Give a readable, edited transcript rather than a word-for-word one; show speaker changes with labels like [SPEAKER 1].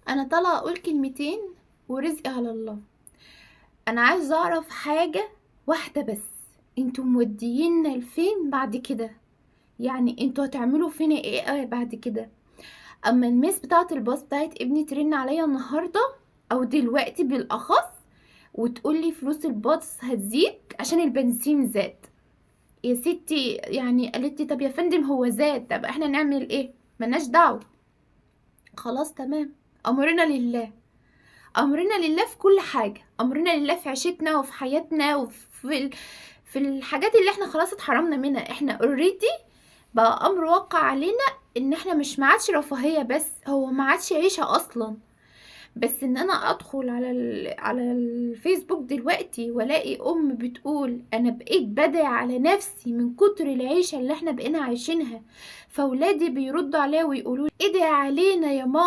[SPEAKER 1] انا طالعه اقول كلمتين ورزقي على الله. انا عايزه اعرف حاجه واحده بس، انتوا مودينا لفين بعد كده؟ يعني انتوا هتعملوا فينا ايه بعد كده؟ اما الميس بتاعه الباص بتاعت ابني ترن عليا النهارده او دلوقتي بالاخص وتقولي فلوس الباص هتزيد عشان البنزين زاد. يا ستي يعني قالت لي طب يا فندم هو زاد، طب احنا نعمل ايه؟ ملناش دعوه. خلاص تمام، امرنا لله. امرنا لله في كل حاجه، امرنا لله في عيشتنا وفي حياتنا في الحاجات اللي احنا خلاص اتحرمنا منها. احنا اوريدي بقى امر واقع علينا ان احنا مش معادش رفاهيه، بس هو معادش عيشه اصلا. بس ان انا ادخل على الفيسبوك دلوقتي والاقي ام بتقول انا بقيت بدعي على نفسي من كتر العيشه اللي احنا بقينا عايشينها، فاولادي بيردوا عليا ويقولوا ادعي علينا يا ماما.